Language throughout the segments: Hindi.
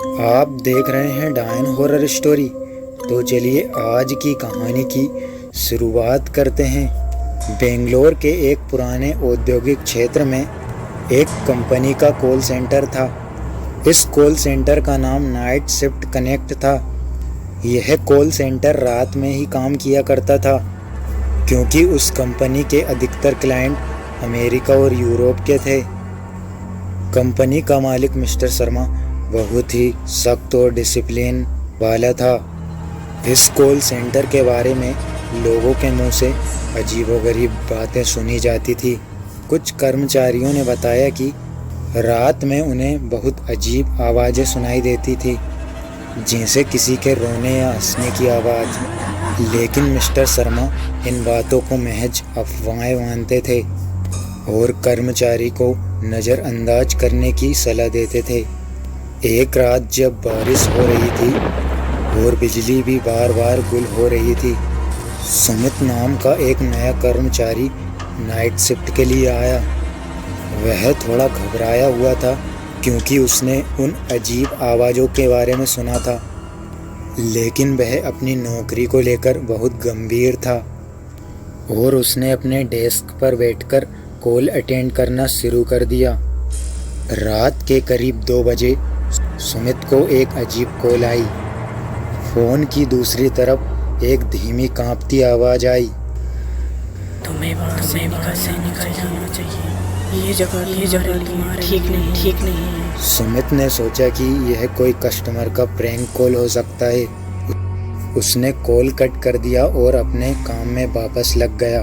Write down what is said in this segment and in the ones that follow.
आप देख रहे हैं डायन हॉरर स्टोरी। तो चलिए आज की कहानी की शुरुआत करते हैं। बेंगलोर के एक पुराने औद्योगिक क्षेत्र में एक कंपनी का कॉल सेंटर था। इस कॉल सेंटर का नाम नाइट शिफ्ट कनेक्ट था। यह कॉल सेंटर रात में ही काम किया करता था, क्योंकि उस कंपनी के अधिकतर क्लाइंट अमेरिका और यूरोप के थे। कंपनी का मालिक मिस्टर शर्मा बहुत ही सख्त और डिसिप्लिन वाला था। इस कॉल सेंटर के बारे में लोगों के मुंह से अजीबोगरीब बातें सुनी जाती थी। कुछ कर्मचारियों ने बताया कि रात में उन्हें बहुत अजीब आवाज़ें सुनाई देती थी, जैसे किसी के रोने या हंसने की आवाज़। लेकिन मिस्टर शर्मा इन बातों को महज अफवाहें मानते थे और कर्मचारी को नज़रअंदाज करने की सलाह देते थे। एक रात जब बारिश हो रही थी और बिजली भी बार बार गुल हो रही थी, सुमित नाम का एक नया कर्मचारी नाइट शिफ्ट के लिए आया। वह थोड़ा घबराया हुआ था, क्योंकि उसने उन अजीब आवाज़ों के बारे में सुना था, लेकिन वह अपनी नौकरी को लेकर बहुत गंभीर था और उसने अपने डेस्क पर बैठकर कॉल अटेंड करना शुरू कर दिया। रात के करीब 2 बजे सुमित को एक अजीब कॉल आई। फोन की दूसरी तरफ एक धीमी कांपती आवाज़ आई। तुम्हें वहाँ से निकल जाना चाहिए। ये जगह तुम्हारे ठीक नहीं है। सुमित ने सोचा कि यह कोई कस्टमर का प्रैंक कॉल हो सकता है। उसने कॉल कट कर दिया और अपने काम में वापस लग गया।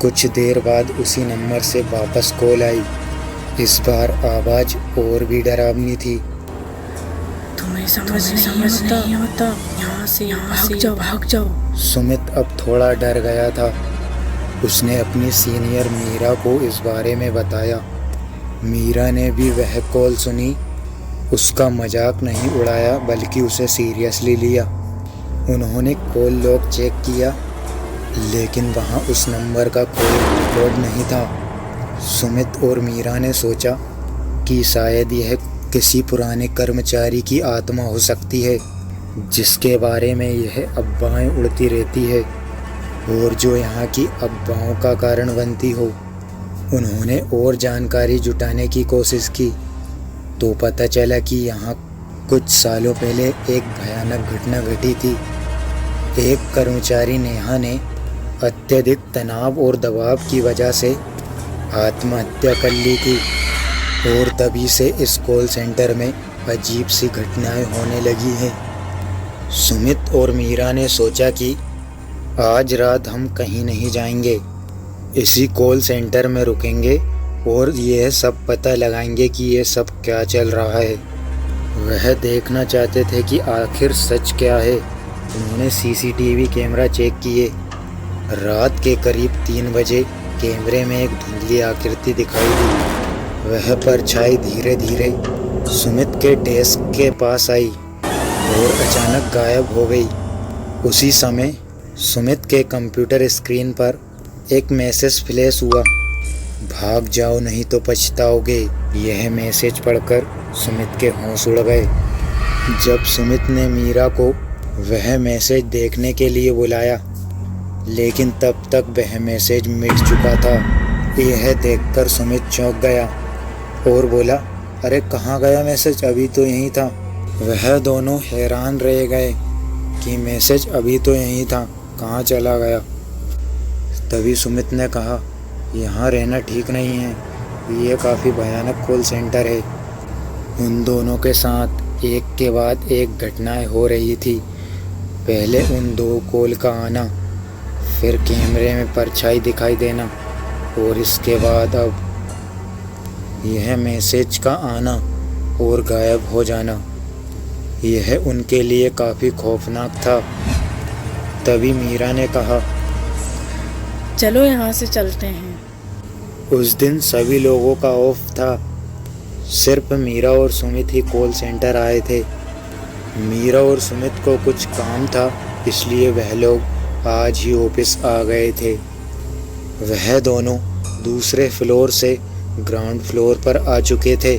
कुछ देर बाद उसी नंबर से वापस कॉल आई। इस बार आवाज़ और भी डरावनी थी। तुम्हें समझ नहीं आता। यहाँ से भाग जाओ। सुमित अब थोड़ा डर गया था। उसने अपनी सीनियर मीरा को इस बारे में बताया। मीरा ने भी वह कॉल सुनी। उसका मजाक नहीं उड़ाया, बल्कि उसे सीरियसली लिया। उन्होंने कॉल लॉग चेक किया, लेकिन वहाँ उस नंबर का कोई रिकॉर्ड नहीं था। सुमित और मीरा ने सोचा कि शायद यह किसी पुराने कर्मचारी की आत्मा हो सकती है, जिसके बारे में यह अफवाहें उड़ती रहती है और जो यहाँ की अफवाहों का कारण बनती हो। उन्होंने और जानकारी जुटाने की कोशिश की, तो पता चला कि यहाँ कुछ सालों पहले एक भयानक घटना घटी थी। एक कर्मचारी नेहा ने अत्यधिक तनाव और दबाव की वजह से आत्महत्या कर ली थी, और तभी से इस कॉल सेंटर में अजीब सी घटनाएं होने लगी हैं। सुमित और मीरा ने सोचा कि आज रात हम कहीं नहीं जाएंगे, इसी कॉल सेंटर में रुकेंगे और यह सब पता लगाएंगे कि यह सब क्या चल रहा है। वह देखना चाहते थे कि आखिर सच क्या है। उन्होंने सीसीटीवी कैमरा चेक किए। रात के करीब 3 बजे कैमरे में एक धुंधली आकृति दिखाई दी। वह परछाई धीरे धीरे सुमित के डेस्क के पास आई और अचानक गायब हो गई। उसी समय सुमित के कंप्यूटर स्क्रीन पर एक मैसेज फ्लैश हुआ। भाग जाओ नहीं तो पछताओगे। यह मैसेज पढ़कर सुमित के होश उड़ गए। जब सुमित ने मीरा को वह मैसेज देखने के लिए बुलाया, लेकिन तब तक वह मैसेज मिट चुका था। यह देखकर सुमित चौंक गया और बोला, अरे कहाँ गया मैसेज? अभी तो यहीं था। वह दोनों हैरान रह गए कि मैसेज अभी तो यहीं था, कहाँ चला गया। तभी सुमित ने कहा, यहाँ रहना ठीक नहीं है, ये काफ़ी भयानक कॉल सेंटर है। उन दोनों के साथ एक के बाद एक घटनाएं हो रही थी। पहले उन 2 कॉल का आना, फिर कैमरे में परछाई दिखाई देना, और इसके बाद अब यह मैसेज का आना और गायब हो जाना। यह उनके लिए काफ़ी खौफनाक था। तभी मीरा ने कहा, चलो यहाँ से चलते हैं। उस दिन सभी लोगों का ऑफ था। सिर्फ मीरा और सुमित ही कॉल सेंटर आए थे। मीरा और सुमित को कुछ काम था, इसलिए वह लोग आज ही ऑफिस आ गए थे। वह दोनों दूसरे फ्लोर से ग्राउंड फ्लोर पर आ चुके थे।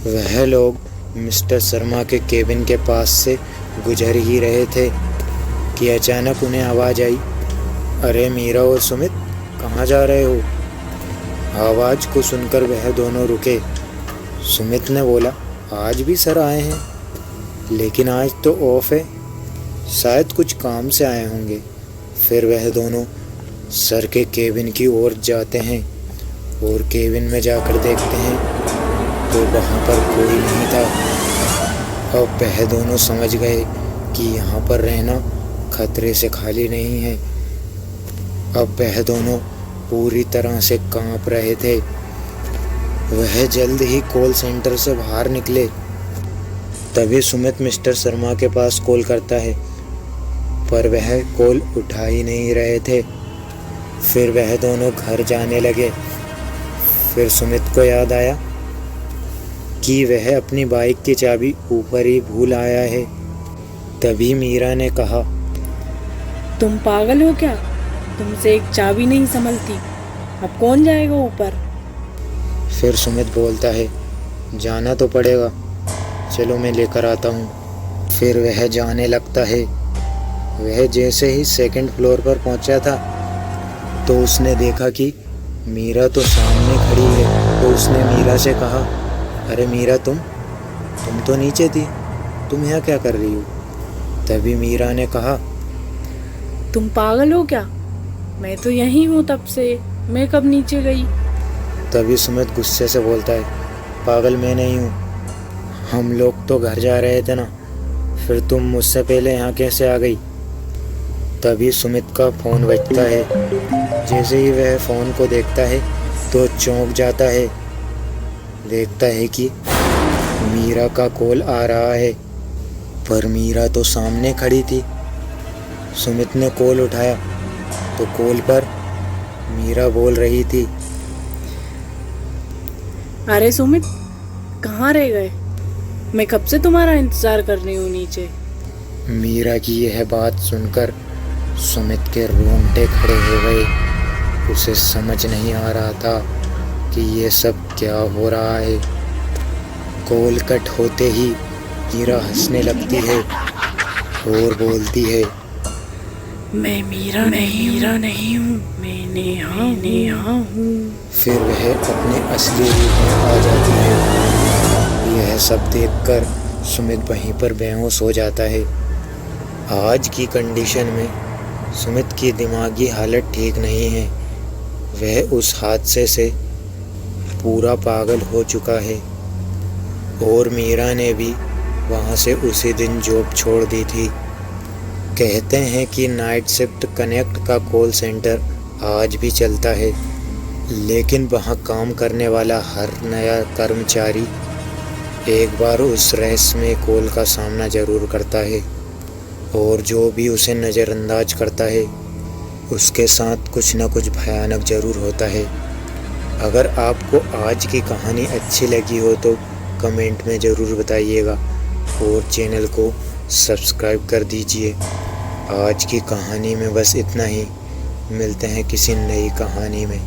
वह लोग मिस्टर शर्मा के केबिन के पास से गुजर ही रहे थे कि अचानक उन्हें आवाज़ आई, अरे मीरा और सुमित, कहाँ जा रहे हो? आवाज़ को सुनकर वह दोनों रुके। सुमित ने बोला, आज भी सर आए हैं, लेकिन आज तो ऑफ है, शायद कुछ काम से आए होंगे। फिर वह दोनों सर के केबिन की ओर जाते हैं और केबिन में जाकर देखते हैं तो वहाँ पर कोई नहीं था। अब वह दोनों समझ गए कि यहाँ पर रहना खतरे से खाली नहीं है। अब वह दोनों पूरी तरह से कांप रहे थे। वह जल्द ही कॉल सेंटर से बाहर निकले। तभी सुमित मिस्टर शर्मा के पास कॉल करता है, पर वह कॉल उठा ही नहीं रहे थे। फिर वह दोनों घर जाने लगे। फिर सुमित को याद आया कि वह अपनी बाइक की चाबी ऊपर ही भूल आया है। तभी मीरा ने कहा, तुम पागल हो क्या? तुमसे एक चाबी नहीं संभलती, अब कौन जाएगा ऊपर? फिर सुमित बोलता है, जाना तो पड़ेगा, चलो मैं लेकर आता हूँ। फिर वह जाने लगता है। वह जैसे ही सेकंड फ्लोर पर पहुँचा था तो उसने देखा कि मीरा तो सामने खड़ी है। तो उसने मीरा से कहा, अरे मीरा, तुम तो नीचे थी, तुम यहाँ क्या कर रही हो? तभी मीरा ने कहा, तुम पागल हो क्या? मैं तो यहीं हूँ तब से, मैं कब नीचे गई? तभी सुमित गुस्से से बोलता है, पागल मैं नहीं हूँ, हम लोग तो घर जा रहे थे ना, फिर तुम मुझसे पहले यहाँ कैसे आ गई? तभी सुमित का फ़ोन बजता है। जैसे ही वह फ़ोन को देखता है तो चौंक जाता है। देखता है कि मीरा का कॉल आ रहा है, पर मीरा तो सामने खड़ी थी। सुमित ने कॉल उठाया तो कॉल पर मीरा बोल रही थी, अरे सुमित, कहाँ रह गए? मैं कब से तुम्हारा इंतज़ार कर रही हूँ नीचे। मीरा की यह बात सुनकर सुमित के रोंगटे खड़े हो गए। उसे समझ नहीं आ रहा था कि ये सब क्या हो रहा है। कॉल कट होते ही मीरा हंसने लगती है और बोलती है, मैं मीरा नहीं हूँ, मैं नेहा हूँ। फिर वह अपने असली रूप में आ जाती है। यह सब देखकर सुमित वहीं पर बेहोश हो जाता है। आज की कंडीशन में सुमित की दिमागी हालत ठीक नहीं है। वह उस हादसे से पूरा पागल हो चुका है और मीरा ने भी वहाँ से उसी दिन जॉब छोड़ दी थी। कहते हैं कि नाइट शिफ्ट कनेक्ट का कॉल सेंटर आज भी चलता है, लेकिन वहाँ काम करने वाला हर नया कर्मचारी एक बार उस रहस्यमय कॉल का सामना ज़रूर करता है, और जो भी उसे नज़रअंदाज करता है उसके साथ कुछ न कुछ भयानक ज़रूर होता है। अगर आपको आज की कहानी अच्छी लगी हो तो कमेंट में ज़रूर बताइएगा और चैनल को सब्सक्राइब कर दीजिए। आज की कहानी में बस इतना ही। मिलते हैं किसी नई कहानी में।